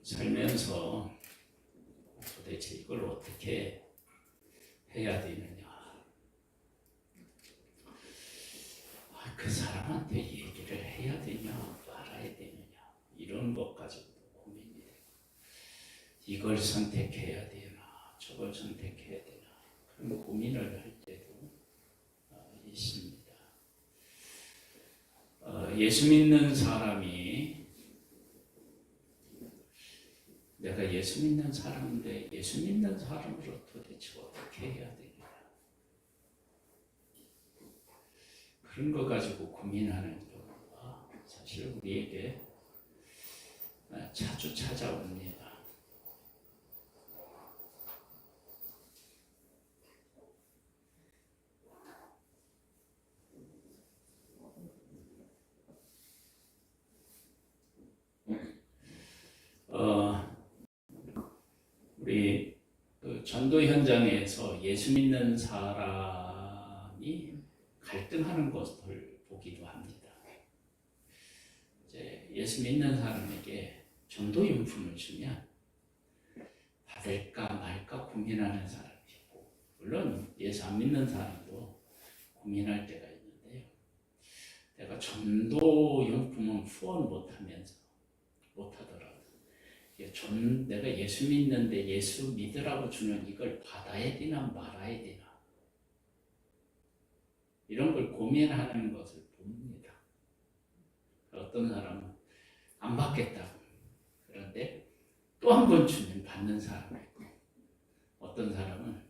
살면서 도대체 이걸 어떻게 해야 되느냐, 그 사람한테 얘기를 해야 되냐 말아야 되느냐, 이런 것 가지고도 고민이 되고, 이걸 선택해야 되나 저걸 선택해야 되나 그런 고민을 할 때도 있습니다. 예수 믿는 사람이, 내가 예수 믿는 사람인데 예수 믿는 사람으로 도대체 어떻게 해야 되냐, 그런 거 가지고 고민하는 경우가 사실 우리에게 자주 찾아옵니다. 우리 전도 현장에서 예수 믿는 사람이 갈등하는 것을 보기도 합니다. 이제 예수 믿는 사람에게 전도용품을 주면 받을까 말까 고민하는 사람이 있고, 물론 예수 안 믿는 사람도 고민할 때가 있는데요. 내가 전도용품은 후원 못하더라도 내가 예수 믿는데 예수 믿으라고 주는 이걸 받아야 되나 말아야 되나, 이런 걸 고민하는 것을 봅니다. 어떤 사람은 안 받겠다고, 그런데 또 한 번 주면 받는 사람이 있고, 어떤 사람은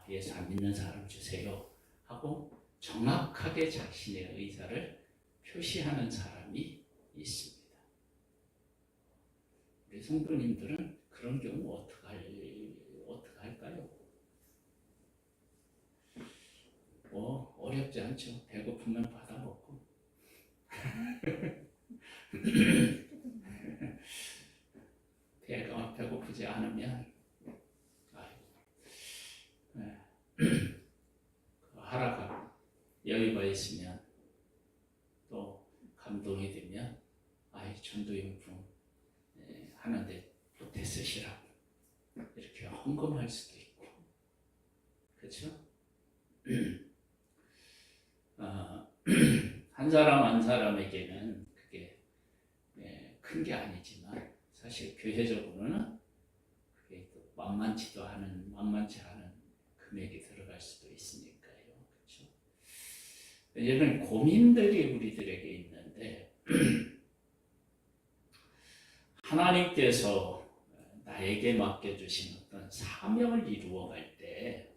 예수 안 믿는 사람 주세요 하고 정확하게 자신의 의사를 표시하는 사람이 있습니다. 우리 성도님들은 그런 경우 어떻게 할까요? 어렵지 않죠. 배고프면 받아 먹고 배가 배고프지 않으면 하라가 여유가 있으면, 또 감동이 되면 전도용품 하는데 보태 쓰시라고 이렇게 헌금할 수도 있고, 그렇죠? 한 사람 한 사람에게는 그게 큰 게 아니지만, 사실 교회적으로는 그게 또 만만치 않은 금액이 들어갈 수도 있으니까요, 그렇죠? 이런 고민들이 우리들에게 있는데, 하나님께서 나에게 맡겨주신 어떤 사명을 이루어갈 때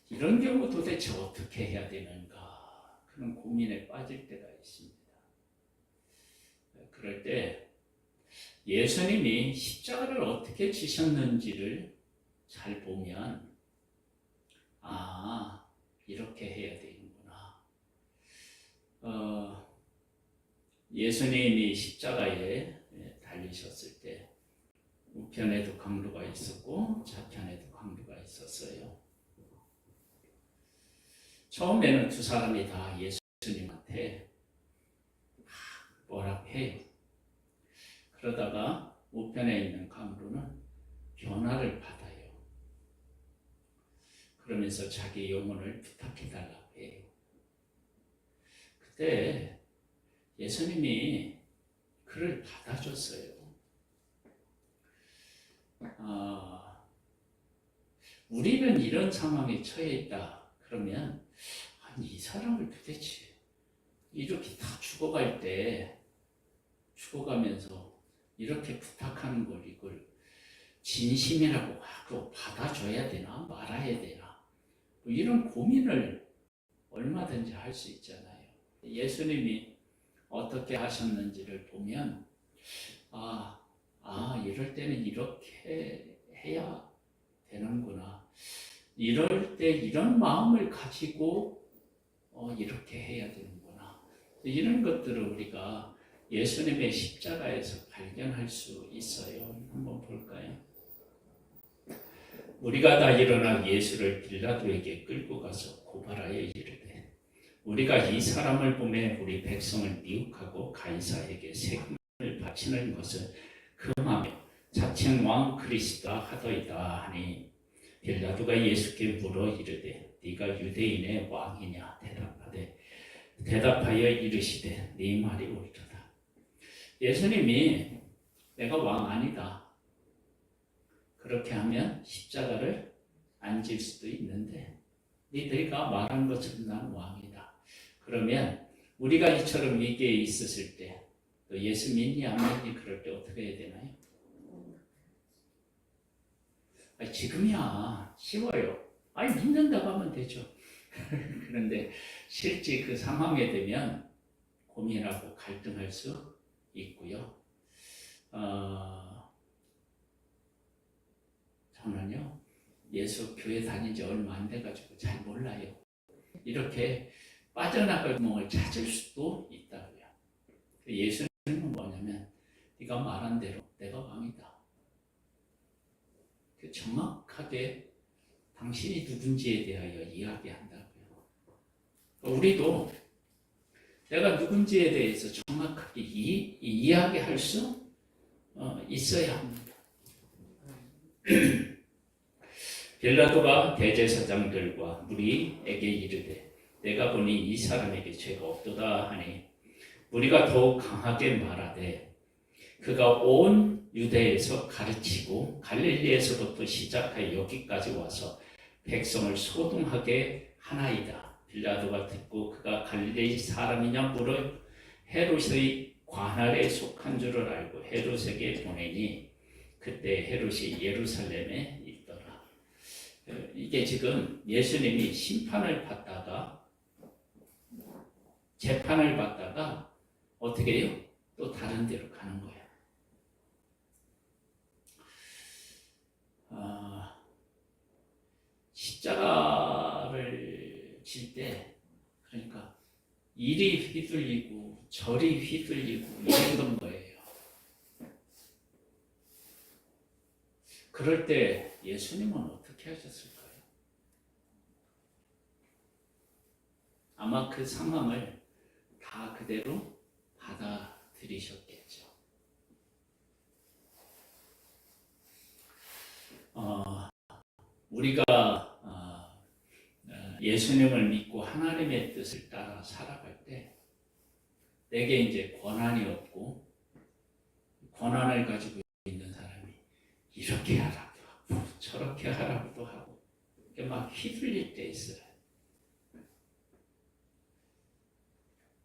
이런 경우 도대체 어떻게 해야 되는가, 그런 고민에 빠질 때가 있습니다. 그럴 때 예수님이 십자가를 어떻게 지셨는지를 잘 보면 이렇게 해야 되는구나. 예수님이 십자가에 달리셨을 때 우편에도 강도가 있었고 좌편에도 강도가 있었어요. 처음에는 두 사람이 다 예수님한테 뭐라고 해요. 그러다가 우편에 있는 강도는 변화를 받아요. 그러면서 자기 영혼을 부탁해달라고 해요. 그때 예수님이 그를 받아줬어요. 우리는 이런 상황에 처해 있다 그러면, 이 사람을 도대체 이렇게 다 죽어가면서 이렇게 부탁하는 걸, 이걸 진심이라고 하고 받아줘야 되나 말아야 되나, 이런 고민을 얼마든지 할 수 있잖아요. 예수님이 어떻게 하셨는지를 보면 이럴 때는 이렇게 해야 되는구나, 이럴 때 이런 마음을 가지고 이렇게 해야 되는구나, 이런 것들을 우리가 예수님의 십자가에서 발견할 수 있어요. 한번 볼까요? 우리가 다 일어나 예수를 빌라도에게 끌고 가서 고발하여 이르되, 우리가 이 사람을 보매 우리 백성을 미혹하고 가이사에게 세금을 바치는 것을 금하며 자칭 왕 그리스도라 하더이다 하니 빌라도가 예수께 물어 이르되 네가 유대인의 왕이냐 대답하여 이르시되 네 말이 옳도다. 예수님이 내가 왕 아니다. 그렇게 하면 십자가를 안 질 수도 있는데 너희가 말한 것처럼 난 왕이다. 그러면 우리가 이처럼 위기에 있었을 때 또 예수 믿니 안 믿니 그럴 때 어떻게 해야 되나요? 지금이야 쉬워요. 믿는다고 하면 되죠. 그런데 실제 그 상황에 되면 고민하고 갈등할 수 있고요. 저는요 예수 교회 다닌 지 얼마 안 돼가지고 잘 몰라요. 이렇게 빠져나갈 구멍을 찾을 수도 있다고요. 예수님은 뭐냐면 네가 말한 대로 내가 왕이다. 정확하게 당신이 누군지에 대하여 이야기한다고요. 우리도 내가 누군지에 대해서 정확하게 이야기할 수 있어야 합니다. 빌라도가 대제사장들과 무리에게 이르되 내가 보니 이 사람에게 죄가 없도다 하니 무리가 더욱 강하게 말하되 그가 온 유대에서 가르치고 갈릴리에서부터 시작하여 여기까지 와서 백성을 소동하게 하나이다. 빌라도가 듣고 그가 갈릴리 사람이냐 물어 헤롯의 관할에 속한 줄을 알고 헤롯에게 보내니 그때 헤롯이 예루살렘에 있더라. 이게 지금 예수님이 심판을 받다가 재판을 받다가 어떻게 해요? 또 다른 데로 가는 거예요. 십자가를 질 때 그러니까 이리 휘둘리고 저리 휘둘리고 이런 거예요. 그럴 때 예수님은 어떻게 하셨을까요? 아마 그 상황을 다 그대로 받아들이셨겠죠. 우리가 예수님을 믿고 하나님의 뜻을 따라 살아갈 때 내게 이제 권한이 없고 권한을 가지고 있는 사람이 이렇게 하라고 하고 저렇게 하라고도 하고 막 휘둘릴 때 있어요.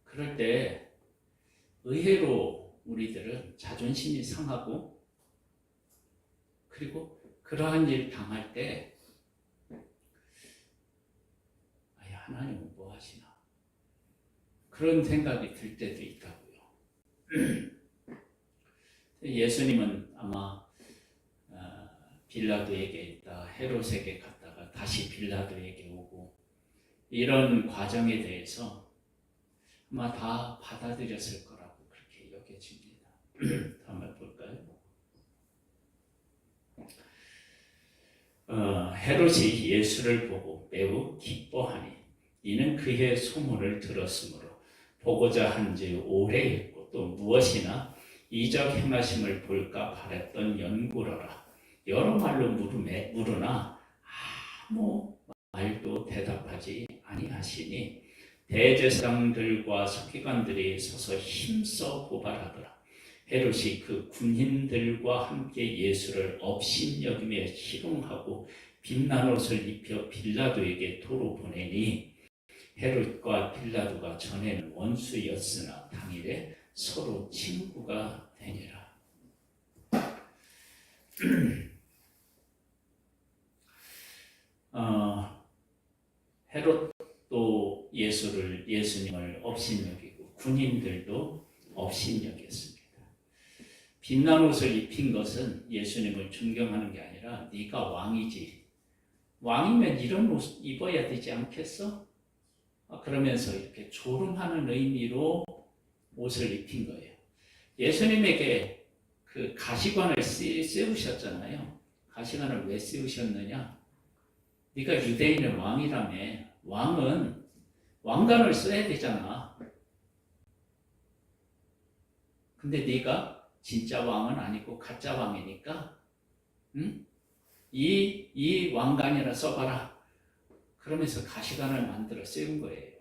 그럴 때 의외로 우리들은 자존심이 상하고 그리고 그러한 일 당할 때 하나님은 뭐 하시나 그런 생각이 들 때도 있다고요. 예수님은 아마 빌라도에게 있다 헤롯에게 갔다가 다시 빌라도에게 오고 이런 과정에 대해서 아마 다 받아들였을 거라고 그렇게 여겨집니다. 한번 볼까요? 헤롯이 예수를 보고 매우 기뻐하니 이는 그의 소문을 들었으므로 보고자 한지 오래했고 또 무엇이나 이적 행하심을 볼까 바랬던 연구로라. 여러 말로 물으나 아무 말도 대답하지 아니하시니 대제사장들과 서기관들이 서서 힘써 고발하더라. 헤롯이 그 군인들과 함께 예수를 업신여기며 희롱하고 빛난 옷을 입혀 빌라도에게 도로 보내니 헤롯과 빌라도가 전에는 원수였으나 당일에 서로 친구가 되니라. 헤롯도 예수님을 업신여기고 군인들도 업신여겼습니다. 빛난 옷을 입힌 것은 예수님을 존경하는 게 아니라 네가 왕이지. 왕이면 이런 옷 입어야 되지 않겠어? 그러면서 이렇게 조롱하는 의미로 옷을 입힌 거예요. 예수님에게 그 가시관을 씌우셨잖아요. 가시관을 왜 씌우셨느냐? 네가 유대인의 왕이라며. 왕은 왕관을 써야 되잖아. 근데 네가 진짜 왕은 아니고 가짜 왕이니까 응? 이 왕관이나 써봐라. 그러면서 가시관을 만들어 세운 거예요.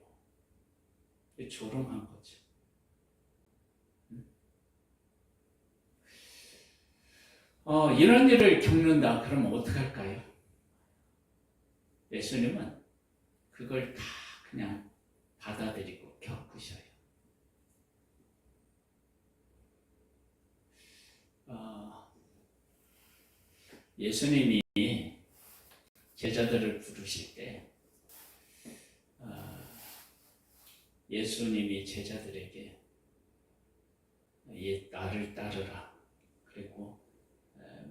조롱한 거죠. 이런 일을 겪는다. 그러면 어떡할까요? 예수님은 그걸 다 그냥 받아들이고 겪으셔요. 예수님이 제자들을 부르실 때 예수님이 제자들에게 나를 따르라. 그리고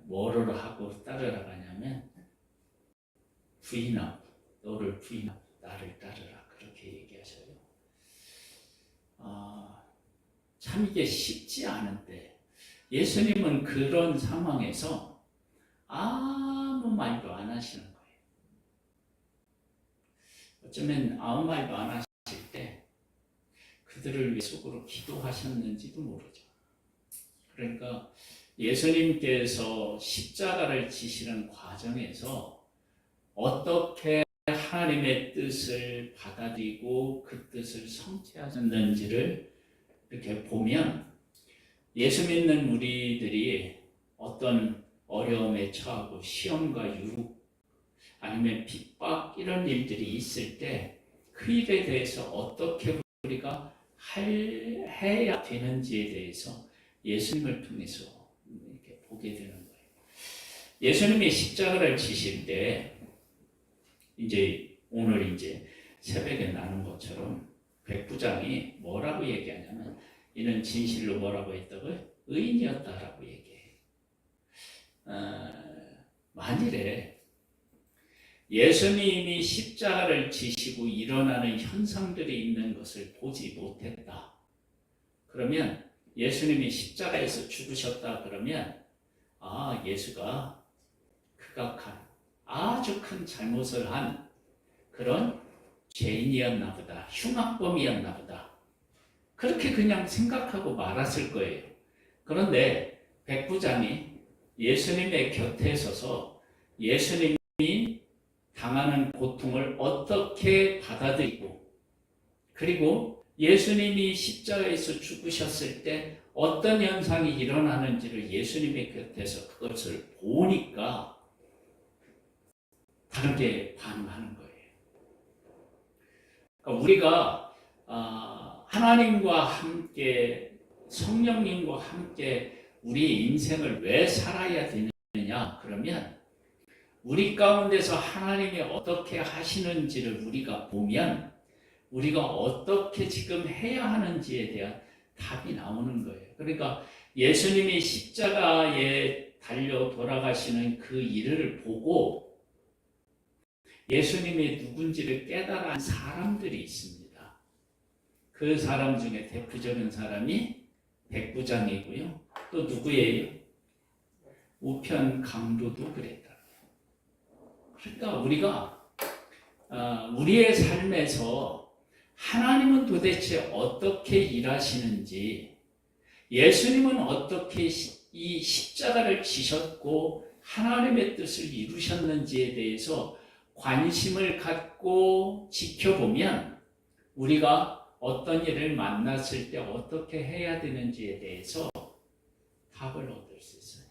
뭐를 하고 따르라고 하냐면 부인하고 너를 부인하고 나를 따르라. 그렇게 얘기하셔요. 참 이게 쉽지 않은데 예수님은 그런 상황에서 아무 말도 안 하시는 거예요. 어쩌면 아무 말도 안 하실 때 그들을 위해 속으로 기도하셨는지도 모르죠. 그러니까 예수님께서 십자가를 지시는 과정에서 어떻게 하나님의 뜻을 받아들이고 그 뜻을 성취하셨는지를 이렇게 보면 예수 믿는 우리들이 어떤 어려움에 처하고 시험과 유혹 아니면 핍박 이런 일들이 있을 때 그 일에 대해서 어떻게 우리가 해야 되는지에 대해서 예수님을 통해서 이렇게 보게 되는 거예요. 예수님이 십자가를 지실 때 오늘 새벽에 나눈 것처럼 백부장이 뭐라고 얘기하냐면 이는 진실로 뭐라고 했다고요? 의인이었다라고 얘기해요. 만일에 예수님이 십자가를 지시고 일어나는 현상들이 있는 것을 보지 못했다. 그러면 예수님이 십자가에서 죽으셨다 그러면 예수가 극악한 아주 큰 잘못을 한 그런 죄인이었나 보다. 흉악범이었나 보다. 그렇게 그냥 생각하고 말았을 거예요. 그런데 백부장이 예수님의 곁에 서서 예수님이 당하는 고통을 어떻게 받아들이고 그리고 예수님이 십자가에서 죽으셨을 때 어떤 현상이 일어나는지를 예수님의 곁에서 그것을 보니까 다르게 반응하는 거예요. 그러니까 우리가 하나님과 함께 성령님과 함께 우리의 인생을 왜 살아야 되느냐 그러면 우리 가운데서 하나님이 어떻게 하시는지를 우리가 보면 우리가 어떻게 지금 해야 하는지에 대한 답이 나오는 거예요. 그러니까 예수님이 십자가에 달려 돌아가시는 그 일을 보고 예수님이 누군지를 깨달은 사람들이 있습니다. 그 사람 중에 대표적인 사람이 백부장이고요. 또 누구예요? 우편 강도도 그랬다. 그러니까 우리가 우리의 삶에서 하나님은 도대체 어떻게 일하시는지, 예수님은 어떻게 이 십자가를 지셨고 하나님의 뜻을 이루셨는지에 대해서 관심을 갖고 지켜보면 우리가 어떤 일을 만났을 때 어떻게 해야 되는지에 대해서 답을 얻을 수 있어요.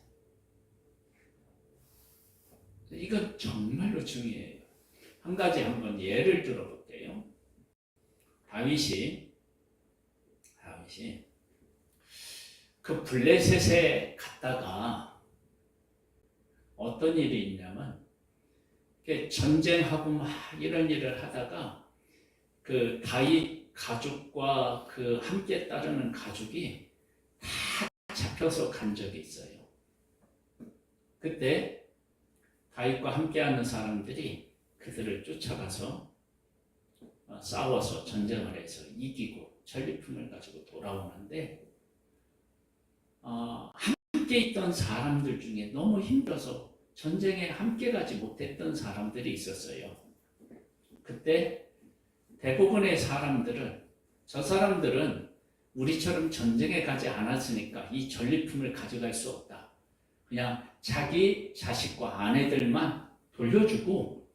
이건 정말로 중요해요. 한 가지 한번 예를 들어볼게요. 다윗이 그 블레셋에 갔다가 어떤 일이 있냐면 전쟁하고 막 이런 일을 하다가 그 다윗 가족과 그 함께 따르는 가족이 다 잡혀서 간 적이 있어요. 그때 다윗과 함께하는 사람들이 그들을 쫓아가서 싸워서 전쟁을 해서 이기고 전리품을 가지고 돌아오는데 함께 있던 사람들 중에 너무 힘들어서 전쟁에 함께 가지 못했던 사람들이 있었어요. 그때 대부분의 사람들은 저 사람들은 우리처럼 전쟁에 가지 않았으니까 이 전리품을 가져갈 수 없다. 그냥 자기 자식과 아내들만 돌려주고,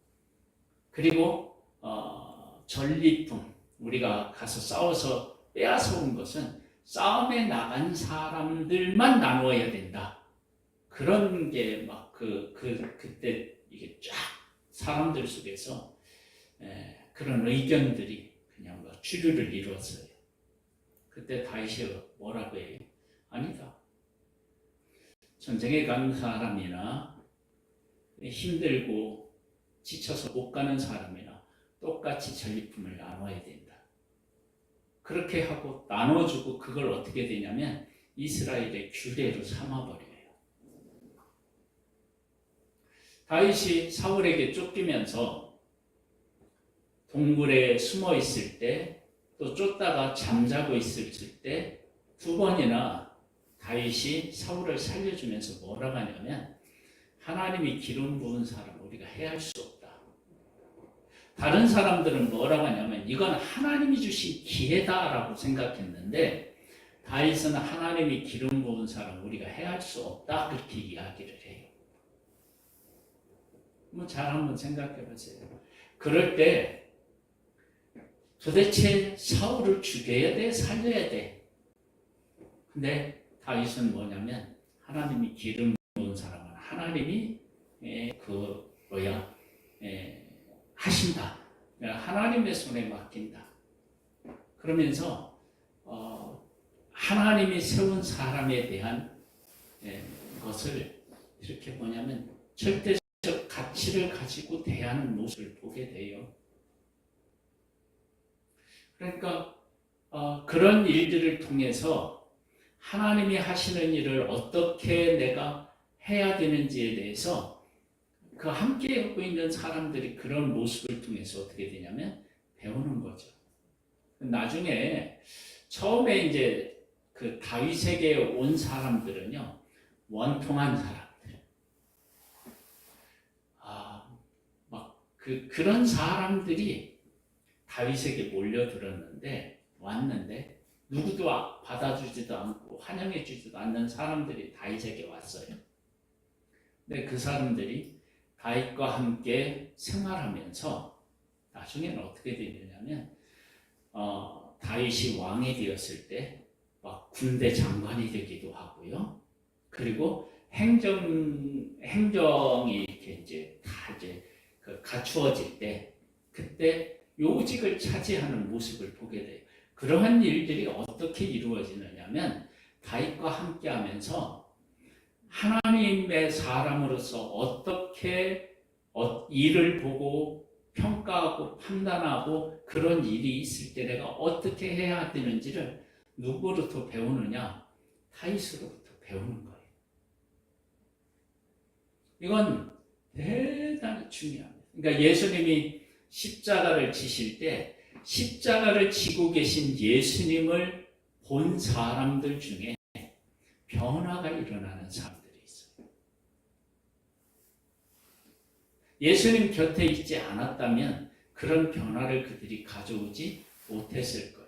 그리고 전리품, 우리가 가서 싸워서 빼앗아 온 것은 싸움에 나간 사람들만 나누어야 된다. 그런 게 막 그때 이게 쫙 사람들 속에서 그런 의견들이 그냥 막 주류를 이루었어요. 그때 다윗이 뭐라고 해요? 아니다. 전쟁에 간 사람이나 힘들고 지쳐서 못 가는 사람이나 똑같이 전리품을 나눠야 된다. 그렇게 하고 나눠주고 그걸 어떻게 되냐면 이스라엘의 규례로 삼아버려요. 다윗이 사울에게 쫓기면서 동굴에 숨어 있을 때, 또 쫓다가 잠자고 있을 때 두 번이나 다윗이 사울을 살려주면서 뭐라고 하냐면, 하나님이 기름 부은 사람 우리가 해할 수 없다. 다른 사람들은 뭐라고 하냐면 이건 하나님이 주신 기회다라고 생각했는데, 다윗은 하나님이 기름 부은 사람 우리가 해할 수 없다 그렇게 이야기를 해요. 잘 한번 생각해 보세요. 그럴 때 도대체 사울을 죽여야 돼? 살려야 돼? 근데 다윗은 뭐냐면 하나님이 기름 부은 사람은 하나님이 하신다. 하나님의 손에 맡긴다. 그러면서 하나님이 세운 사람에 대한 것을 이렇게 뭐냐면 절대적 가치를 가지고 대하는 모습을 보게 돼요. 그러니까 그런 일들을 통해서 하나님이 하시는 일을 어떻게 내가 해야 되는지에 대해서 그 함께 하고 있는 사람들이 그런 모습을 통해서 어떻게 되냐면 배우는 거죠. 나중에 처음에 이제 그 다윗에게 온 사람들은요, 원통한 사람들, 그런 사람들이 다윗에게 왔는데 누구도 받아주지도 않고 환영해주지도 않는 사람들이 다윗에게 왔어요. 근데 그 사람들이 다윗과 함께 생활하면서 나중에는 어떻게 되느냐면 다윗이 왕이 되었을 때 막 군대 장관이 되기도 하고요. 그리고 행정이 이렇게 이제 다 이제 갖추어질 때 그때 요직을 차지하는 모습을 보게 돼요. 그러한 일들이 어떻게 이루어지느냐면 다윗과 함께하면서 하나님의 사람으로서 어떻게 일을 보고 평가하고 판단하고 그런 일이 있을 때 내가 어떻게 해야 되는지를 누구로부터 배우느냐? 다윗으로부터 배우는 거예요. 이건 대단히 중요합니다. 그러니까 예수님이 십자가를 지실 때 십자가를 지고 계신 예수님을 본 사람들 중에 변화가 일어나는 사람들이 있어요. 예수님 곁에 있지 않았다면 그런 변화를 그들이 가져오지 못했을 거예요.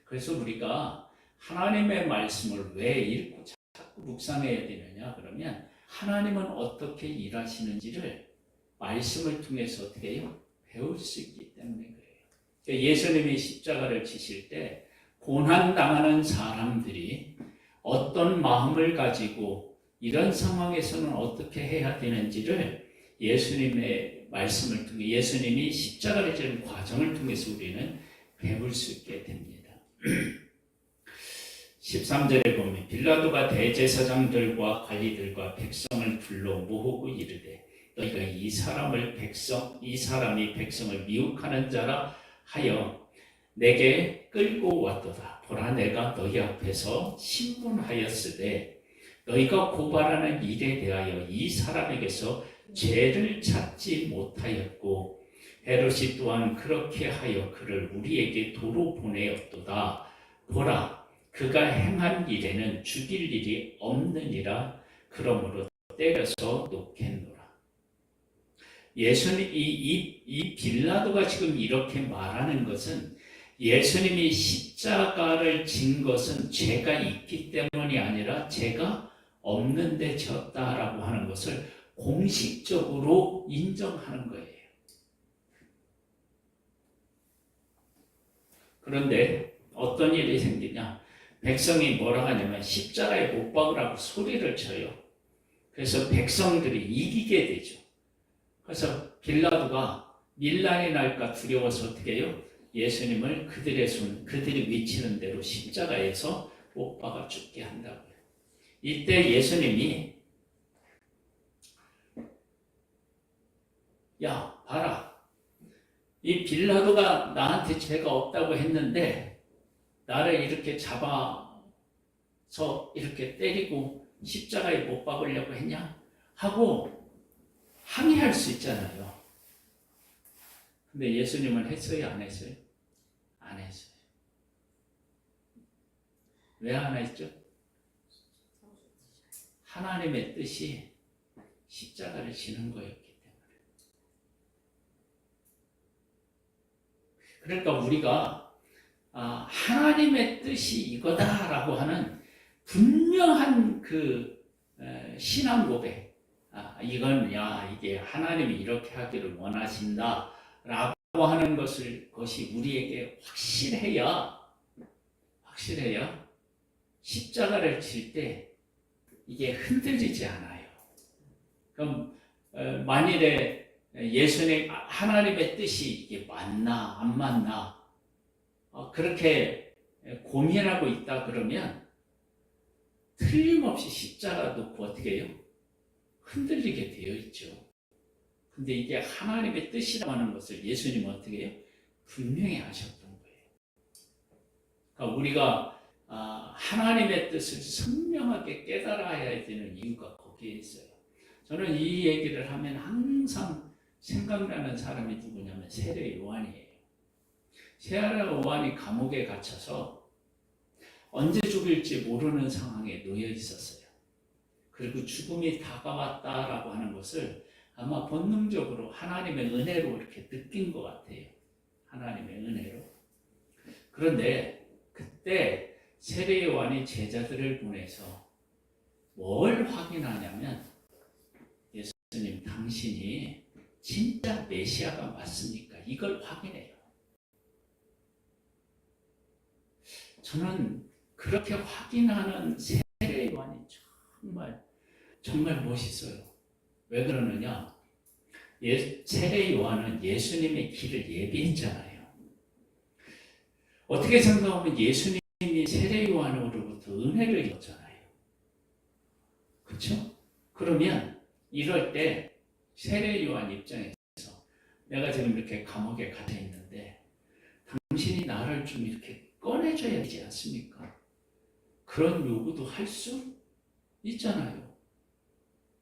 그래서 우리가 하나님의 말씀을 왜 읽고 자꾸 묵상해야 되느냐? 그러면 하나님은 어떻게 일하시는지를 말씀을 통해서 어떻게 해요? 배울 수 있기 때문에 그래요. 예수님이 십자가를 지실 때 고난당하는 사람들이 어떤 마음을 가지고 이런 상황에서는 어떻게 해야 되는지를 예수님의 말씀을 통해 예수님이 십자가를 지는 과정을 통해서 우리는 배울 수 있게 됩니다. 13절에 보면 빌라도가 대제사장들과 관리들과 백성을 불러 모으고 이르되 너희가 이 사람이 백성을 미혹하는 자라 하여 내게 끌고 왔도다. 보라, 내가 너희 앞에서 신문하였으되 너희가 고발하는 일에 대하여 이 사람에게서 죄를 찾지 못하였고 헤롯이 또한 그렇게 하여 그를 우리에게 도로 보내었도다. 보라, 그가 행한 일에는 죽일 일이 없느니라. 그러므로 때려서 놓겠노라. 예수님 이 빌라도가 지금 이렇게 말하는 것은 예수님이 십자가를 진 것은 죄가 있기 때문이 아니라 죄가 없는데 졌다라고 하는 것을 공식적으로 인정하는 거예요. 그런데 어떤 일이 생기냐? 백성이 뭐라 하냐면 십자가에 못 박으라고 소리를 쳐요. 그래서 백성들이 이기게 되죠. 그래서 빌라도가 밀란이 날까 두려워서 어떻게 해요? 예수님을 그들이 위치는 대로 십자가에서 못 박아 죽게 한다고요. 이때 예수님이 야 봐라, 이 빌라도가 나한테 죄가 없다고 했는데 나를 이렇게 잡아서 이렇게 때리고 십자가에 못 박으려고 했냐? 하고 항의할 수 있잖아요. 근데 예수님은 했어요? 안 했어요? 안 했어요. 왜 안 했죠? 하나님의 뜻이 십자가를 지는 거였기 때문에. 그러니까 우리가 하나님의 뜻이 이거다라고 하는 분명한 그 신앙 고백, 이건 이게 하나님이 이렇게 하기를 원하신다라고 하는 것이 우리에게 확실해야 십자가를 질 때 이게 흔들리지 않아요. 그럼 만일에 예수님 하나님의 뜻이 이게 맞나 안 맞나 그렇게 고민하고 있다 그러면 틀림없이 십자가 놓고 어떻게 해요? 흔들리게 되어 있죠. 근데 이게 하나님의 뜻이라고 하는 것을 예수님은 어떻게 해요? 분명히 아셨던 거예요. 그러니까 우리가 하나님의 뜻을 선명하게 깨달아야 되는 이유가 거기에 있어요. 저는 이 얘기를 하면 항상 생각나는 사람이 누구냐면 세례 요한이에요. 세례 요한이 감옥에 갇혀서 언제 죽을지 모르는 상황에 놓여 있었어요. 그리고 죽음이 다가왔다라고 하는 것을 아마 본능적으로 하나님의 은혜로 이렇게 느낀 것 같아요. 하나님의 은혜로. 그런데 그때 세례 요한이 제자들을 보내서 뭘 확인하냐면 예수님 당신이 진짜 메시아가 맞습니까? 이걸 확인해요. 저는 그렇게 확인하는 세례 요한이 정말 멋있어요. 왜 그러느냐? 세례 요한은 예수님의 길을 예비했잖아요. 어떻게 생각하면 예수님이 세례 요한으로부터 은혜를 얻잖아요. 그렇죠? 그러면 이럴 때 세례 요한 입장에서 내가 지금 이렇게 감옥에 갇혀 있는데 당신이 나를 좀 이렇게 꺼내줘야 되지 않습니까? 그런 요구도 할 수 있잖아요.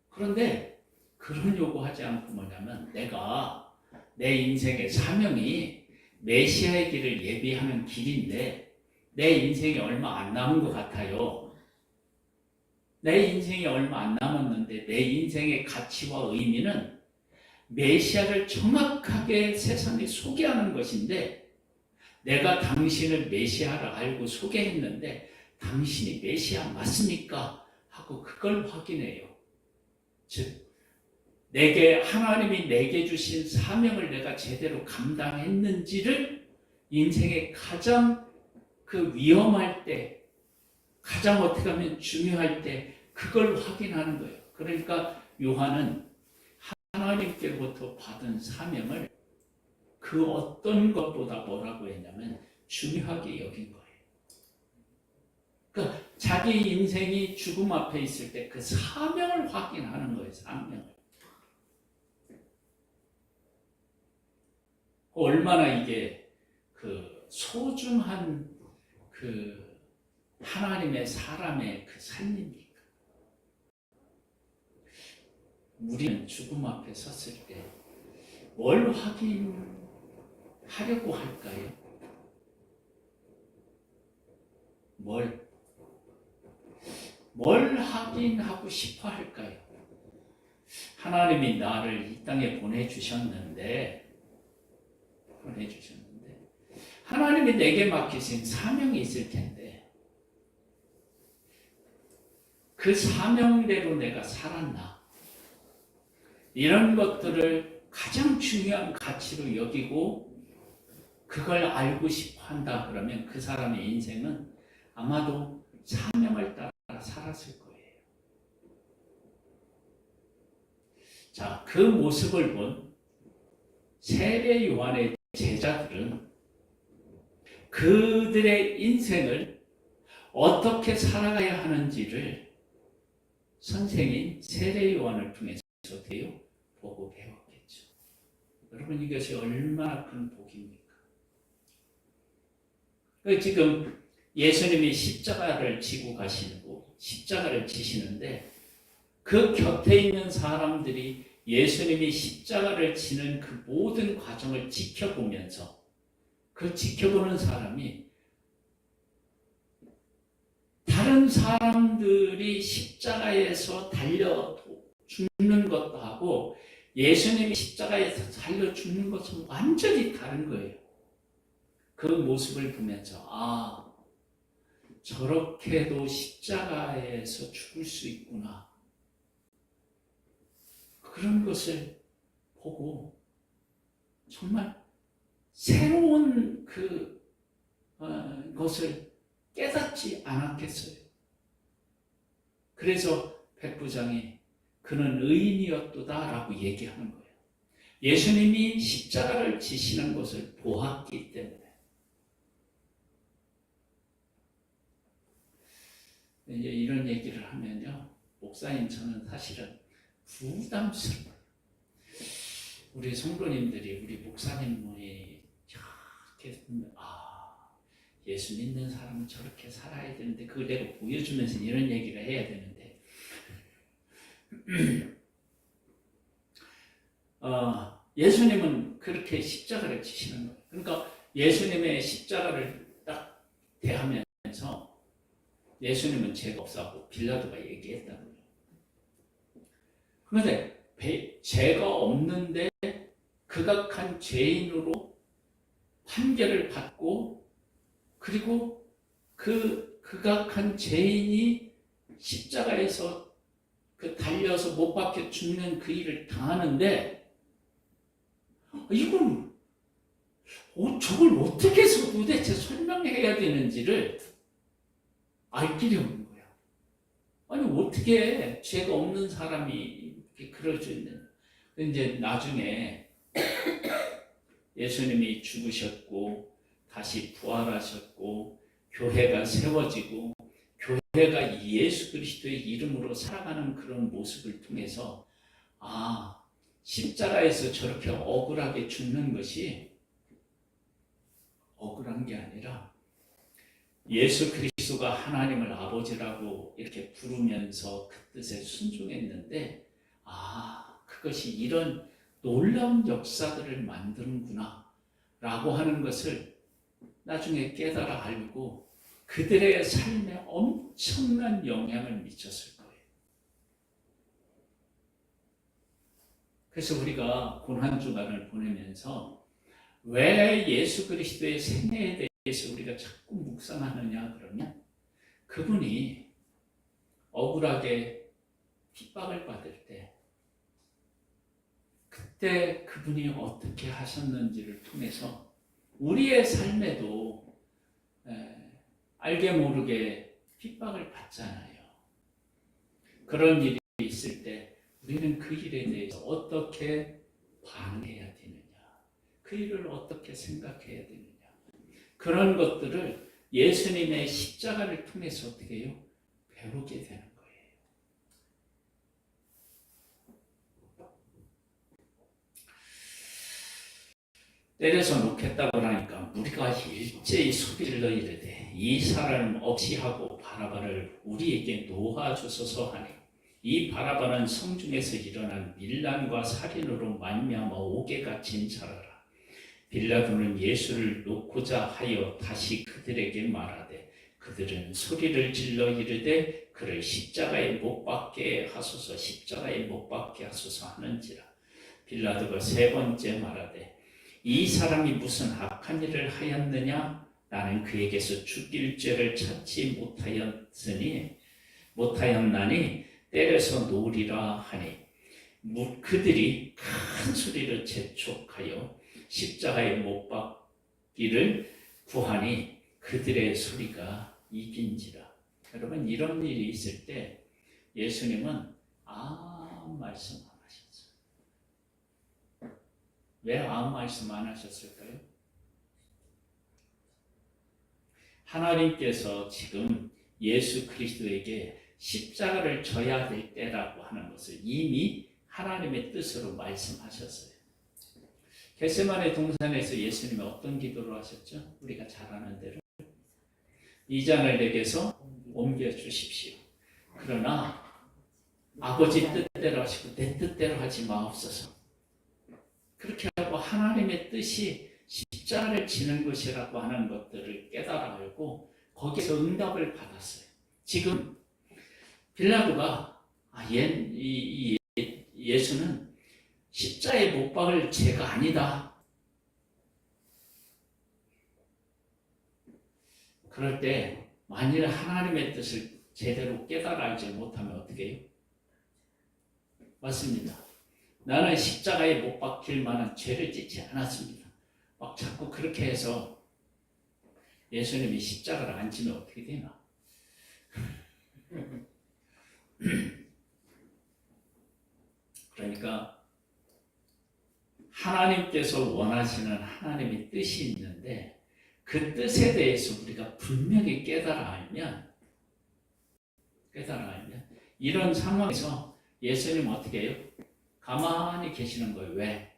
그런데 그런 요구하지 않고 뭐냐면 내가 내 인생의 사명이 메시아의 길을 예비하는 길인데 내 인생이 얼마 안 남은 것 같아요. 내 인생이 얼마 안 남았는데 내 인생의 가치와 의미는 메시아를 정확하게 세상에 소개하는 것인데 내가 당신을 메시아라 알고 소개했는데 당신이 메시아 맞습니까? 하고 그걸 확인해요. 즉 하나님이 내게 주신 사명을 내가 제대로 감당했는지를 인생의 가장 그 위험할 때, 가장 어떻게 하면 중요할 때 그걸 확인하는 거예요. 그러니까 요한은 하나님께로부터 받은 사명을 그 어떤 것보다 뭐라고 했냐면 중요하게 여긴 거예요. 그러니까 자기 인생이 죽음 앞에 있을 때 그 사명을 확인하는 거예요. 사명을. 얼마나 이게 그 소중한 그 하나님의 사람의 그 삶입니까? 우리는 죽음 앞에 섰을 때 뭘 확인하려고 할까요? 뭘 확인하고 싶어 할까요? 하나님이 나를 이 땅에 보내주셨는데 하나님이 내게 맡기신 사명이 있을 텐데 그 사명대로 내가 살았나? 이런 것들을 가장 중요한 가치로 여기고 그걸 알고 싶어 한다 그러면 그 사람의 인생은 아마도 사명을 따라 살았을 거예요. 자, 그 모습을 본 세례 요한의 제자들은 그들의 인생을 어떻게 살아가야 하는지를 선생인 세례 요한을 통해서 어때요? 보고 배웠겠죠. 여러분, 이것이 얼마나 큰 복입니까? 지금 예수님이 십자가를 지고 가시고 십자가를 지시는데 그 곁에 있는 사람들이 예수님이 십자가를 지는 그 모든 과정을 지켜보면서 그 지켜보는 사람이 다른 사람들이 십자가에서 달려 죽는 것도 하고 예수님이 십자가에서 달려 죽는 것은 완전히 다른 거예요. 그 모습을 보면서 아, 저렇게도 십자가에서 죽을 수 있구나. 그런 것을 보고 정말 새로운 것을 깨닫지 않았겠어요. 그래서 백부장이 그는 의인이었도다 라고 얘기하는 거예요. 예수님이 십자가를 지시는 것을 보았기 때문에. 이제 이런 얘기를 하면요, 목사님 저는 사실은 부담스러워요. 우리 성도님들이 우리 목사님이 이렇게 예수 믿는 사람은 저렇게 살아야 되는데 그걸 내가 보여주면서 이런 얘기를 해야 되는데 예수님은 그렇게 십자가를 지시는 거예요. 그러니까 예수님의 십자가를 딱 대하면서 예수님은 죄가 없다고 빌라도가 얘기했다고요. 그런데 죄가 없는데 극악한 죄인으로 판결을 받고 그리고 그 극악한 죄인이 십자가에서 달려서 못 박혀 죽는 그 일을 당하는데 이건 저걸 어떻게 해서 도대체 설명해야 되는지를 알 길이 없는 거야. 아니 어떻게 죄가 없는 사람이 이렇게 그럴 수 있는? 이제 나중에 예수님이 죽으셨고 다시 부활하셨고 교회가 세워지고 교회가 예수 그리스도의 이름으로 살아가는 그런 모습을 통해서 십자가에서 저렇게 억울하게 죽는 것이 억울한 게 아니라 예수 그리스도가 하나님을 아버지라고 이렇게 부르면서 그 뜻에 순종했는데 그것이 이런 놀라운 역사들을 만드는구나 라고 하는 것을 나중에 깨달아 알고 그들의 삶에 엄청난 영향을 미쳤을 거예요. 그래서 우리가 고난주간을 보내면서 왜 예수 그리스도의 생애에 대해서 우리가 자꾸 묵상하느냐 그러면 그분이 억울하게 핍박을 받을 때 그때 그분이 어떻게 하셨는지를 통해서 우리의 삶에도 알게 모르게 핍박을 받잖아요. 그런 일이 있을 때 우리는 그 일에 대해서 어떻게 반응해야 되느냐, 그 일을 어떻게 생각해야 되느냐, 그런 것들을 예수님의 십자가를 통해서 어떻게 해요? 배우게 되는 거예요. 때려서 놓겠다고 하니까 무리가 일제히 소리를 이르되 이 사람을 억시하고 바라바를 우리에게 놓아주소서 하니 이 바라바는 성중에서 일어난 밀란과 살인으로 말미암아 옥에 갇힌 자라라. 빌라도는 예수를 놓고자 하여 다시 그들에게 말하되 그들은 소리를 질러 이르되 그를 십자가에 못 박게 하소서 십자가에 못 박게 하소서 하는지라. 빌라도가 세 번째 말하되 이 사람이 무슨 악한 일을 하였느냐? 나는 그에게서 죽일 죄를 찾지 못하였나니 때려서 놓으리라 하니 그들이 큰 소리로 재촉하여 십자가에 못 박기를 구하니 그들의 소리가 이긴지라. 여러분, 이런 일이 있을 때 예수님은 아무 말씀 안 하셨어요. 왜 아무 말씀 안 하셨을까요? 하나님께서 지금 예수 그리스도에게 십자가를 져야 될 때라고 하는 것을 이미 하나님의 뜻으로 말씀하셨어요. 겟세마네 동산에서 예수님이 어떤 기도를 하셨죠? 우리가 잘 아는 대로 이 잔을 내게서 옮겨주십시오. 그러나 아버지 뜻대로 하시고 내 뜻대로 하지 마옵소서. 그렇게 하고 하나님의 뜻이 십자가를 지는 것이라고 하는 것들을 깨달아 알고 거기서 응답을 받았어요. 지금 빌라도가 예수는 십자가에 못 박을 죄가 아니다. 그럴 때 만일 하나님의 뜻을 제대로 깨달아 알지 못하면 어떻게 해요? 맞습니다. 나는 십자가에 못 박힐 만한 죄를 짓지 않았습니다. 막 자꾸 그렇게 해서 예수님이 십자가를 안 지면 어떻게 되나? 그러니까 하나님께서 원하시는 하나님의 뜻이 있는데 그 뜻에 대해서 우리가 분명히 깨달아 알면 이런 상황에서 예수님은 어떻게 해요? 가만히 계시는 거예요. 왜?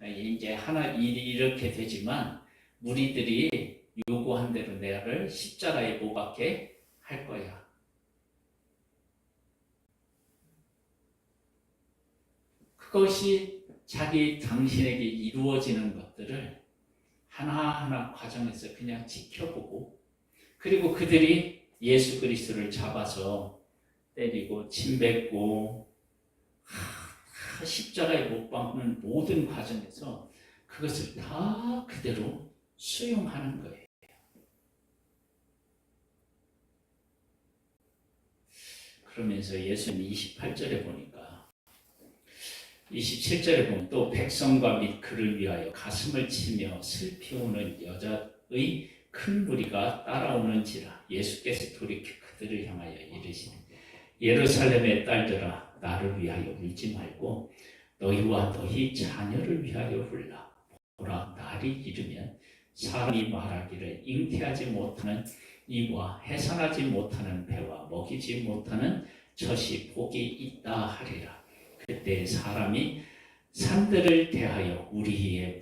이제 일이 이렇게 되지만 무리들이 요구한 대로 내를 십자가에 못 박게 할 거야. 그것이 당신에게 이루어지는 것들을 하나하나 과정에서 그냥 지켜보고, 그리고 그들이 예수 그리스도를 잡아서 때리고 침뱉고 십자가에 못 박는 모든 과정에서 그것을 다 그대로 수용하는 거예요. 그러면서 예수님 28절에 보니까 27절에 보면 또 백성과 및 그를 위하여 가슴을 치며 슬피 우는 여자의 큰 무리가 따라오는지라. 예수께서 돌이켜 그들을 향하여 이르시되 예루살렘의 딸들아 나를 위하여 울지 말고 너희와 너희 자녀를 위하여 울라. 보라, 날이 이르면 사람이 말하기를 잉태하지 못하는 이와 해산하지 못하는 배와 먹이지 못하는 젖이 복이 있다 하리라. 그때 사람이 산들을 대하여 우리에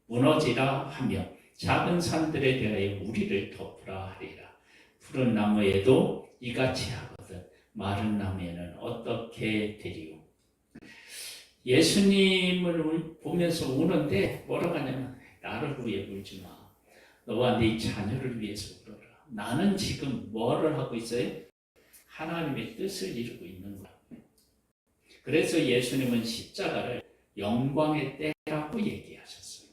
무너지라 하며 작은 산들에 대하여 우리를 덮으라 하리라. 푸른 나무에도 이같이 하거든 마른 나무에는 어떻게 되리요. 예수님을 보면서 우는데 뭐라고 하냐면 나를 위해 울지 마. 너와 네 자녀를 위해서 울어라. 나는 지금 뭐를 하고 있어요? 하나님의 뜻을 이루고 있는 거야. 그래서 예수님은 십자가를 영광의 때라고 얘기하셨어요.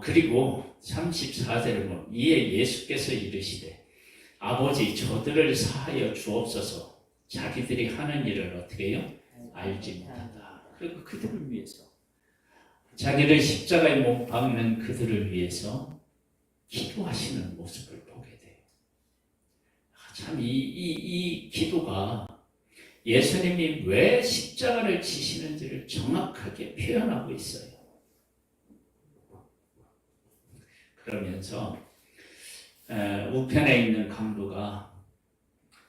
그리고 34절에 보면 이에 예수께서 이르시되 아버지 저들을 사하여 주옵소서. 자기들이 하는 일을 어떻게 해요? 알지 못한다. 그리고 그들을 위해서 자기를 십자가에 못 박는 그들을 위해서 기도하시는 모습을 보게 돼요. 참 이 기도가 예수님이 왜 십자가를 지시는지를 정확하게 표현하고 있어요. 그러면서 우편에 있는 강도가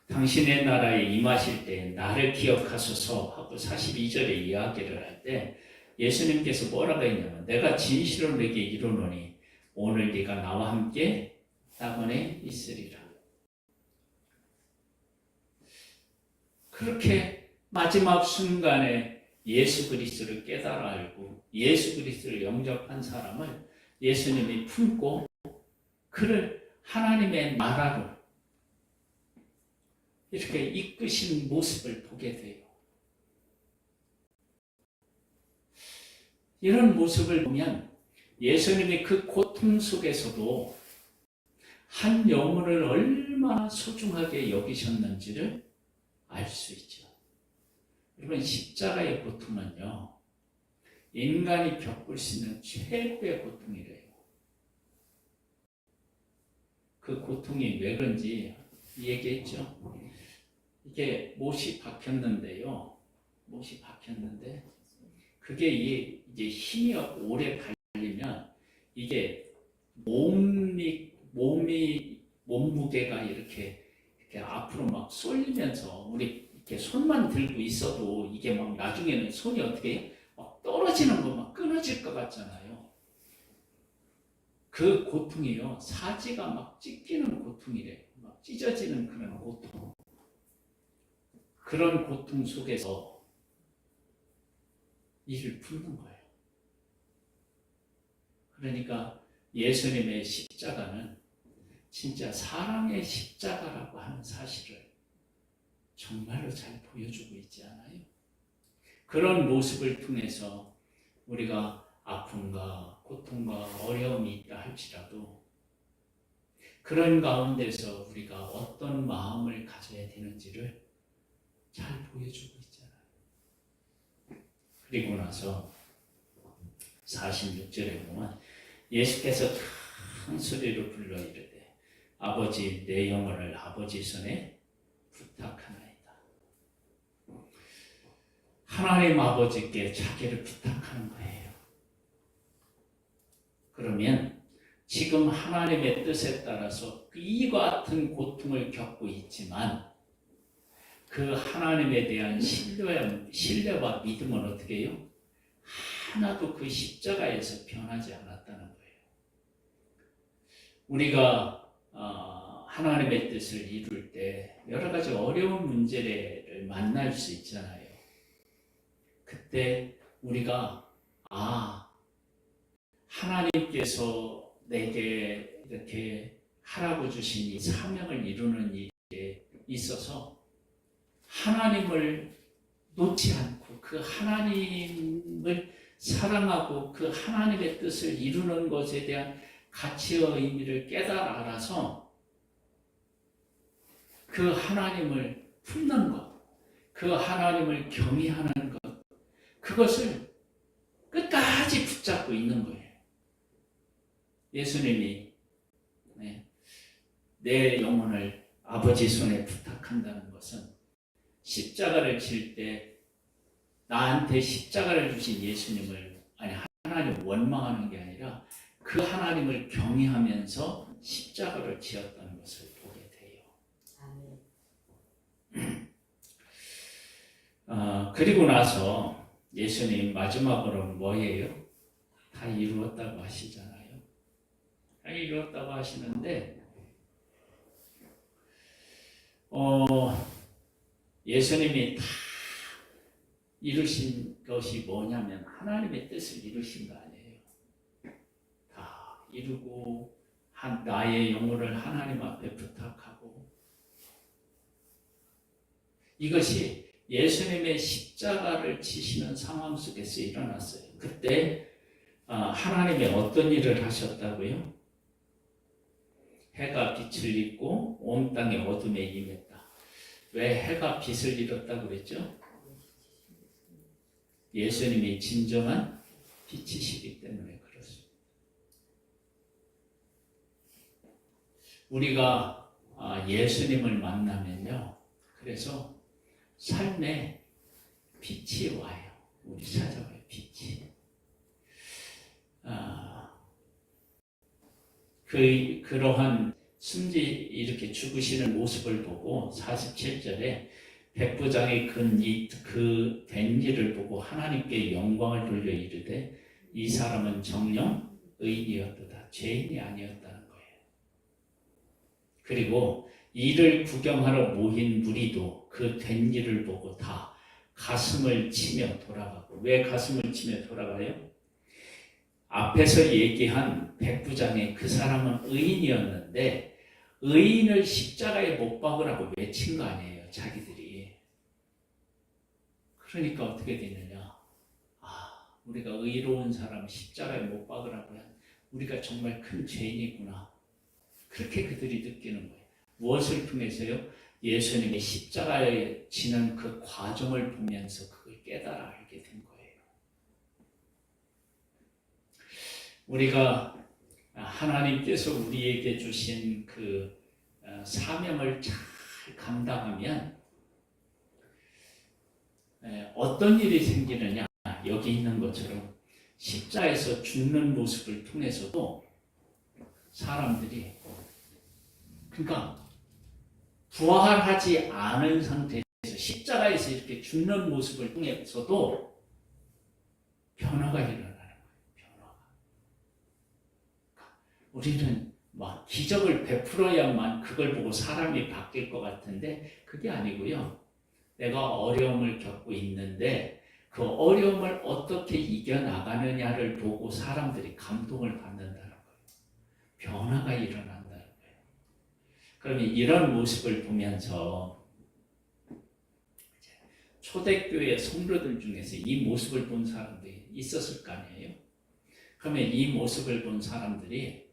당신의 나라에 임하실 때 나를 기억하소서 하고 42절에 이야기를 할 때 예수님께서 뭐라고 했냐면 내가 진실로 내게 이르노니 오늘 네가 나와 함께 낙원에 있으리라. 그렇게 마지막 순간에 예수 그리스도를 깨달아 알고 예수 그리스도를 영접한 사람을 예수님이 품고 그를 하나님의 나라로 이렇게 이끄신 모습을 보게 돼요. 이런 모습을 보면 예수님이 그 고통 속에서도 한 영혼을 얼마나 소중하게 여기셨는지를 알 수 있죠. 여러분, 십자가의 고통은요, 인간이 겪을 수 있는 최고의 고통이래요. 그 고통이 왜 그런지 얘기했죠. 이게 못이 박혔는데요. 못이 박혔는데 그게 이제 힘이 오래 달리면 이게 몸무게가 이렇게 앞으로 막 쏠리면서 우리 이렇게 손만 들고 있어도 이게 막 나중에는 손이 어떻게 막 떨어지는 거 막 끊어질 것 같잖아요. 그 고통이요, 사지가 막 찢기는 고통이래. 막 찢어지는 그런 고통. 그런 고통 속에서 이를 푸는 거예요. 그러니까 예수님의 십자가는 진짜 사랑의 십자가라고 하는 사실을 정말로 잘 보여주고 있지 않아요? 그런 모습을 통해서 우리가 아픔과 고통과 어려움이 있다 할지라도 그런 가운데서 우리가 어떤 마음을 가져야 되는지를 잘 보여주고 있잖아요. 그리고 나서 46절에 보면 예수께서 큰 소리로 불러 이르되 아버지, 내 영혼을 아버지 손에 부탁하나이다. 하나님 아버지께 자기를 부탁하는 거예요. 그러면 지금 하나님의 뜻에 따라서 이와 같은 고통을 겪고 있지만 그 하나님에 대한 신뢰와 믿음은 어떻게 해요? 하나도 그 십자가에서 변하지 않았다는 거예요. 우리가 하나님의 뜻을 이룰 때 여러 가지 어려운 문제를 만날 수 있잖아요. 그때 우리가 하나님께서 내게 이렇게 하라고 주신 이 사명을 이루는 일에 있어서 하나님을 놓지 않고 그 하나님을 사랑하고 그 하나님의 뜻을 이루는 것에 대한 가치와 의미를 깨달아 알아서 그 하나님을 품는 것, 그 하나님을 경외하는 것, 그것을 끝까지 붙잡고 있는 거예요. 예수님이 내 영혼을 아버지 손에 부탁한다는 것은 십자가를 질 때 나한테 십자가를 주신 예수님을 하나님을 원망하는 게 아니라 그 하나님을 경외하면서 십자가를 지었다는 것을 보게 돼요. 그리고 나서 예수님 마지막으로는 뭐예요? 다 이루었다고 하시잖아요. 다 이루었다고 하시는데 예수님이 다 이루신 것이 뭐냐면 하나님의 뜻을 이루신 거 아니에요. 다 이루고 나의 영혼을 하나님 앞에 부탁하고 이것이 예수님의 십자가를 지시는 상황 속에서 일어났어요. 그때 하나님이 어떤 일을 하셨다고요? 해가 빛을 잃고 온 땅에 어둠에 임했다. 왜 해가 빛을 잃었다고 그랬죠? 예수님이 진정한 빛이시기 때문에 그렇습니다. 우리가 예수님을 만나면요, 그래서 삶에 빛이 와요. 우리 찾아와요, 빛이. 그러한 이렇게 죽으시는 모습을 보고 47절에 백부장이 그 된 일을 보고 하나님께 영광을 돌려 이르되 이 사람은 정녕 의인이었도다. 죄인이 아니었다는 거예요. 그리고 이를 구경하러 모인 무리도 그 된 일을 보고 다 가슴을 치며 돌아가고. 왜 가슴을 치며 돌아가요? 앞에서 얘기한 백부장의 그 사람은 의인이었는데 의인을 십자가에 못 박으라고 외친 거 아니에요. 자기들이. 그러니까 어떻게 되느냐. 우리가 의로운 사람 십자가에 못 박으라고 한 우리가 정말 큰 죄인이구나. 그렇게 그들이 느끼는 거예요. 무엇을 통해서요? 예수님이 십자가에 지는 그 과정을 보면서 그걸 깨달아 알게 된 거예요. 우리가 하나님께서 우리에게 주신 그 사명을 잘 감당하면 어떤 일이 생기느냐. 여기 있는 것처럼 십자에서 죽는 모습을 통해서도 사람들이, 그러니까 부활하지 않은 상태에서 십자가에서 이렇게 죽는 모습을 통해서도 변화가 일어나는 거예요. 변화가. 우리는 막 기적을 베풀어야만 그걸 보고 사람이 바뀔 것 같은데 그게 아니고요. 내가 어려움을 겪고 있는데 그 어려움을 어떻게 이겨나가느냐를 보고 사람들이 감동을 받는다는 거예요. 변화가 일어난다는 거예요. 그러면 이런 모습을 보면서 초대교회 성도들 중에서 이 모습을 본 사람들이 있었을 거 아니에요. 그러면 이 모습을 본 사람들이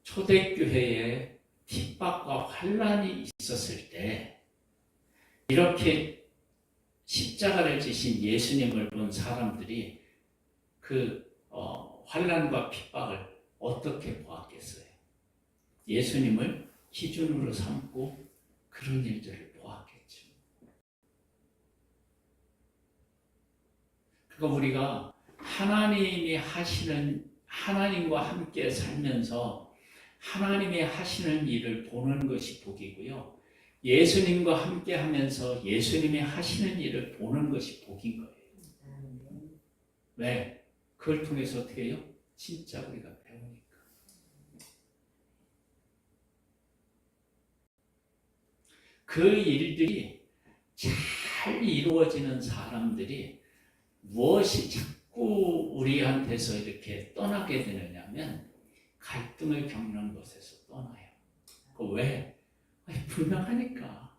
초대교회에 핍박과 환난이 있었을 때 이렇게 십자가를 지신 예수님을 본 사람들이 그 환난과 핍박을 어떻게 보았겠어요? 예수님을 기준으로 삼고 그런 일들을 보았겠죠. 그러니까 우리가 하나님이 하시는, 하나님과 함께 살면서 하나님이 하시는 일을 보는 것이 복이고요. 예수님과 함께 하면서 예수님이 하시는 일을 보는 것이 복인 거예요. 왜? 그걸 통해서 어떻게 해요? 진짜 우리가 배우니까. 그 일들이 잘 이루어지는 사람들이 무엇이 자꾸 우리한테서 이렇게 떠나게 되느냐면 갈등을 겪는 것에서 떠나요. 그 왜? 분명하니까.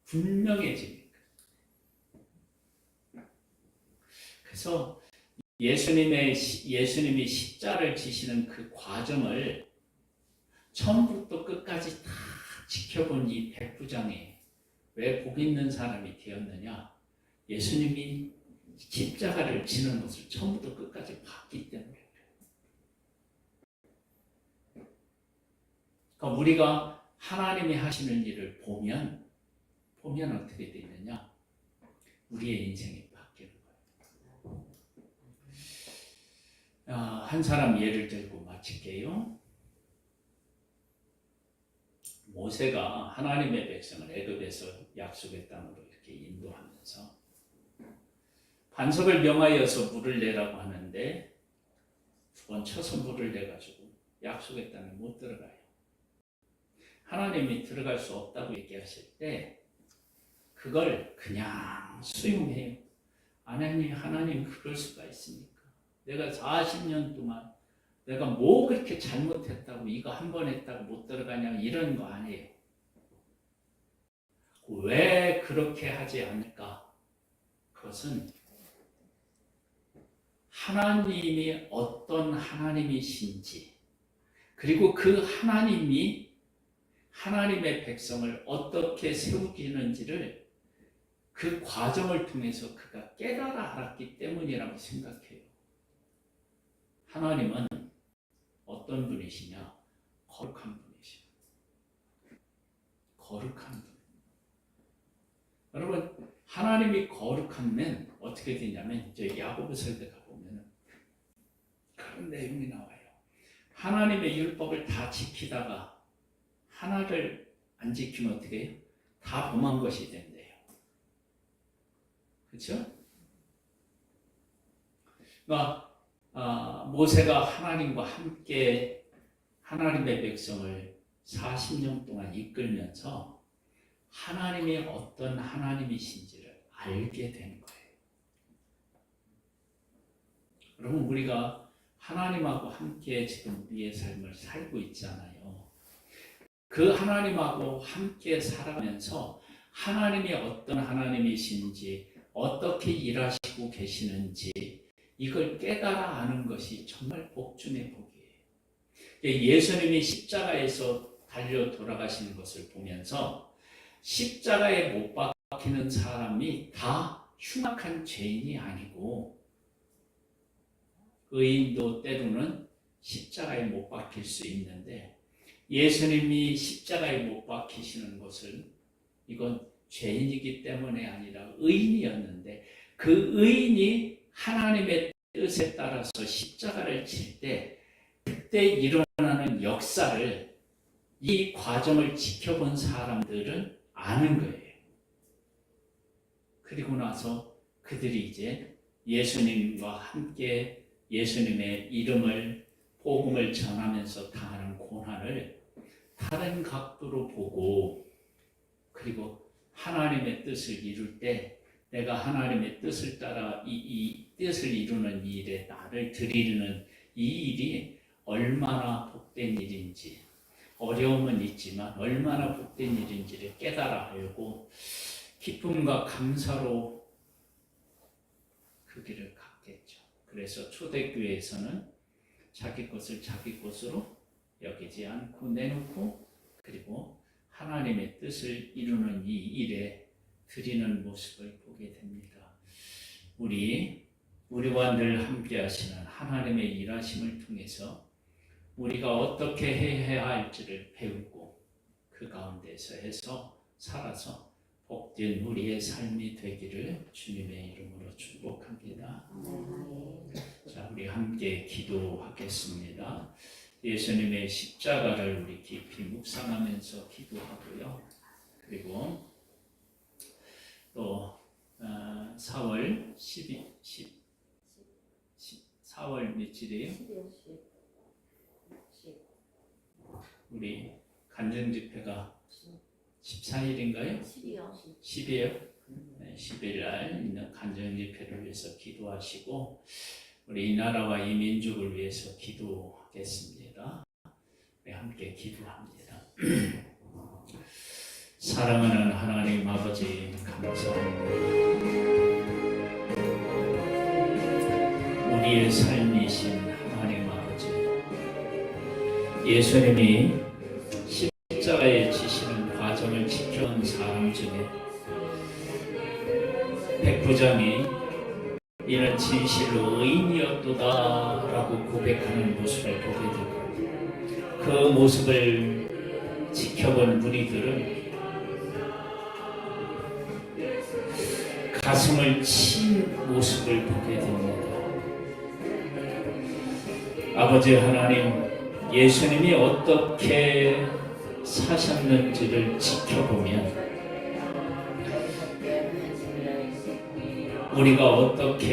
분명해지니까. 그래서 예수님이 십자를 지시는 그 과정을 처음부터 끝까지 다 지켜본 이 백부장이 왜 복 있는 사람이 되었느냐? 예수님이 십자가를 지는 것을 처음부터 끝까지 봤기 때문에. 그러니까 우리가 하나님이 하시는 일을 보면 어떻게 되느냐? 우리의 인생이 바뀌는 거예요. 한 사람 예를 들고 마칠게요. 모세가 하나님의 백성을 애굽에서 약속의 땅으로 이렇게 인도하면서 반석을 명하여서 물을 내라고 하는데 두 번 쳐서 물을 내가지고 약속의 땅에 못 들어가요. 하나님이 들어갈 수 없다고 얘기하실 때 그걸 그냥 수용해요. 하나님 그럴 수가 있습니까? 내가 40년 동안 내가 뭐 그렇게 잘못했다고 이거 한 번 했다고 못 들어가냐 이런 거 아니에요. 왜 그렇게 하지 않을까? 그것은 하나님이 어떤 하나님이신지 그리고 그 하나님이 하나님의 백성을 어떻게 세우기는지를 그 과정을 통해서 그가 깨달아 알았기 때문이라고 생각해요. 하나님은 어떤 분이시냐? 거룩한 분이시죠. 거룩한 분. 여러분, 하나님이 거룩하면 어떻게 되냐면 저 야고보서에 가보면 그런 내용이 나와요. 하나님의 율법을 다 지키다가 하나를 안 지키면 어떻게 해요? 다 범한 것이 된대요. 그렇죠? 그러니까 모세가 하나님과 함께 하나님의 백성을 40년 동안 이끌면서 하나님이 어떤 하나님이신지를 알게 된 거예요. 여러분, 우리가 하나님하고 함께 지금 우리의 삶을 살고 있잖아요. 그 하나님하고 함께 살아가면서 하나님이 어떤 하나님이신지, 어떻게 일하시고 계시는지 이걸 깨달아 아는 것이 정말 복 중의 복이에요. 예수님이 십자가에서 달려 돌아가시는 것을 보면서 십자가에 못 박히는 사람이 다 흉악한 죄인이 아니고, 의인도 때로는 십자가에 못 박힐 수 있는데, 예수님이 십자가에 못 박히시는 것은 이건 죄인이기 때문에 아니라 의인이었는데, 그 의인이 하나님의 뜻에 따라서 십자가를 칠 때 그때 일어나는 역사를, 이 과정을 지켜본 사람들은 아는 거예요. 그리고 나서 그들이 이제 예수님과 함께 예수님의 이름을, 복음을 전하면서 당하는 고난을 다른 각도로 보고, 그리고 하나님의 뜻을 이룰 때 내가 하나님의 뜻을 따라 이 뜻을 이루는 이 일에 나를 드리는 이 일이 얼마나 복된 일인지, 어려움은 있지만 얼마나 복된 일인지를 깨달아 알고 기쁨과 감사로 그 길을 갔겠죠. 그래서 초대교회에서는 자기 것을 자기 것으로 여기지 않고 내놓고, 그리고 하나님의 뜻을 이루는 이 일에 드리는 모습을 보게 됩니다. 우리와 늘 함께 하시는 하나님의 일하심을 통해서 우리가 어떻게 해야 할지를 배우고 그 가운데서 해서 살아서 복된 우리의 삶이 되기를 주님의 이름으로 축복합니다. 자, 우리 함께 기도하겠습니다. 예수님의 십자가를 우리 깊이 묵상하면서 기도하고요. 그리고 또 4월 4월 며칠이에요? 우리 간증 집회가 14일인가요? 10이에요. 네, 10일 날 있는 간증 집회를 위해서 기도하시고, 우리 이 나라와 이 민족을 위해서 기도하겠습니다. 우리 함께 기도합니다. 사랑하는 하나님 아버지, 감사합니다. 우리의 삶이신 하나님 아버지, 예수님이 십자가에 지시는 과정을 지켜온 사람 중에 백부장이 이는 진실로 의인이었도다 라고 고백하는 모습을 보게 되고, 그 모습을 지켜본 무리들은 가슴을 친 모습을 보게 됩니다. 아버지 하나님, 예수님이 어떻게 사셨는지를 지켜보면 우리가 어떻게